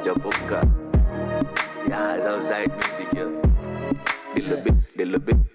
Jabuka. Yeah, it's outside music, yeah. Bill a bit.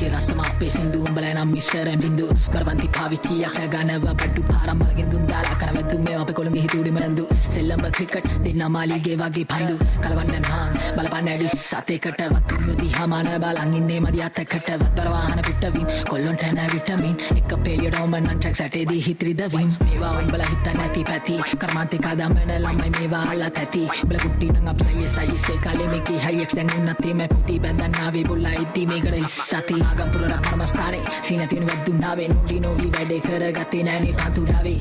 මේකේ රසම අපේ සින්දු උඹලා නම් මිස්සර බින්දු බරපන්ති පාවිච්චියක් ගනව බඩු පාරම් මලකින් දුන් දාලා කරවැද්දු මේ අපේ කොළඹේ හිතුවුඩි මරන්දු සෙල්ලම් ක්‍රිකට් දෙන්න මාලිගේ වගේ පන්දු කලවන්න මාන් බලපන්න ඇඩි සතේකට වතුරු දිහා මාන බලන් ඉන්නේ මදි අතකට වතර වාහන පිටවින් කොල්ලොන්ට නැ විටමින් එක පෙලියට ඔමන් ට්‍රැක් සැටේදී හිත්‍රිද වින් මේවා උඹලා හිතන්නේ නැති පැති කර්මාන්තේ කදම්මන ළමයි මේවා අල්ලත් ඇති උඹලා කුට්ටි නම් අපි අයියේ කාලේ මේකේ හයියක් දැන් උන්නත් මේ පුටි බැඳන් ආවේ බොල්ලා ඉති මේකට සති ආගම්පුර රමස්ථානේ සීන තියෙන වැද්දුන්නාවේ නුඩි නොවි වැඩේ කරගත්තේ නෑනේ පතුරාවේ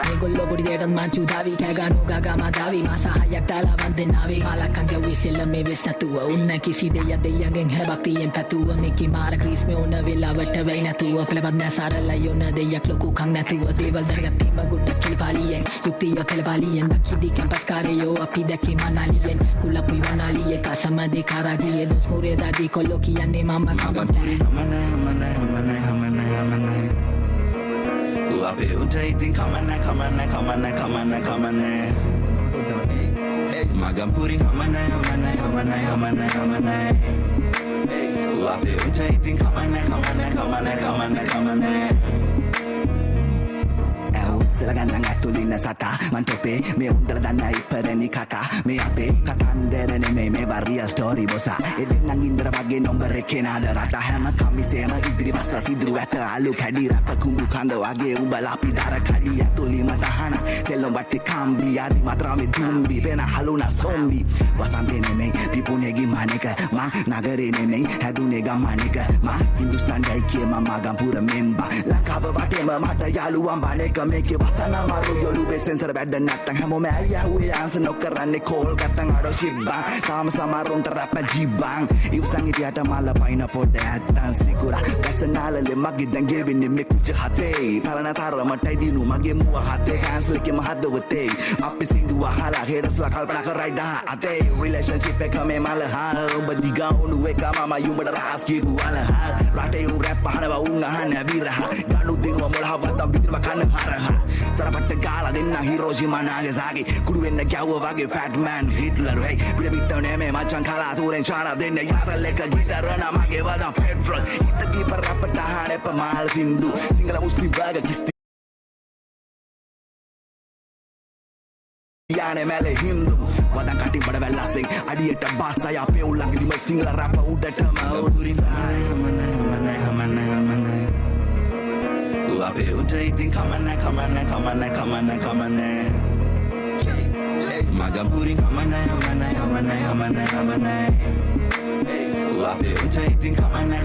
මේගොල්ලෝ පොඩි දෙයටත් මාචු දාවි කෑ ගන්නෝ ගාගා මාදාවි මාස හයක් දාලා වන්දනාවේ මාලකන් ගැව්වේ සෙල්ලම් මේ වෙස්සතුව උන්න කිසි දෙයගෙන් හැබක්තියෙන් පැතුව මේකේ මාර ක්‍රීස් මේ ඕන වෙලාවට වෙයි නැතුව පළපත් නැ සාරලා යොන දෙයක් ලොකු කන් නැතුව දේවල් දරගත්තේ මගුඩ කිලිපාලියෙන් යුක්තිය පළපාලියෙන් දක්ෂිදි කැම්පස් කාරයෝ අපි දැකේ මනාලියෙන් කුලපුයි වනාලියේ කසමදේ කාරාගියේ දොස් මුරේ දාදී කොල්ලෝ කියන්නේ මම Magampuri hamana Uape untaitin kamana Magampuri hamana Uape untaitin kamana Selagandang atulina sata mantope me undra danna iparani kaka me ape katandere me varia story bosa edenang indra wage number එකේ නාද රට හැම කමිසේම ඉදිරි බස්ස සිදුරු ඇත අලු කැඩි රැප කුඹු කඳ වගේ උඹලා අපි දර කඩි ඇතුලිම තහන සෙල්ලම් වටි කම්බි ආදි මාත්‍රාමේ දුම්බි වෙන හලුනා සොම්බි වසන්තේ නෙමෙයි පිපුණේගි මානික මං නගරේ නෙමෙයි හැදුනේ ගම්මානික මං හින්දුස්තාන් ගයිකේ මම මගම්පුර මෙම්බා ලංකාව වටේම මට යාළුවන් බණේක මේකේ වසන මාරු යොලුවේ සෙන්සර් වැඩ නැත්තම් හැමෝම ඇයහුවේ ආන්සර් නොකරන්නේ කෝල් ගත්තන් අඩෝ ශිබ්බා තාම සමරුන්ට රැප් ජීබ්බාන් ඉවසන් ඉතියට මාල පයින් පොඩ ඇත්තන් සිකුරා වැසනාලලේ මගේ දැන් ගෙවෙන්නේ මේ කුච හතේ තරණ තරමටයි දිනු මගේ මුව හතේ කැන්සල් එකේ මහදවතේ අපි සින්දුව අහලා හෙඩස්ලා කල්පනා කරයි දා අතේ රිලේෂන්ෂිප් එක මේ මල හා ඔබ දිගා උණු එක මම යුඹට රහස් කියපු වල හා රටේ උන් රැප් අහනවා උන් අහන්න විරහ ගනු දිනුව මොලහවත්තම් පිටිම කන්න හරහ තරපට ගාලා දෙන්න හිරෝෂිමා නාගසාකි කුඩු වෙන්න ගැව්ව වගේ ෆැට් මෑන් හිට්ලර් වෙයි පිට පිට නෙමෙයි මචං කලාතුරෙන් ශාන දෙන්න යාතල් එක ගිටර නමගේ වදා පෙට්‍රල් හිට දීප රැපට අහන්න එපමාල් සින්දු සිංගල මුස්ලිම් බාග කිස්ති याने मेले हिंदू वदन काटी बड़ वेला सिंह अडियट बासा या पे उलंगदी म सिंगल रैप उडट मौरी हमने Uape untaitin kamana Magampuri hamana Uape untaitin kamana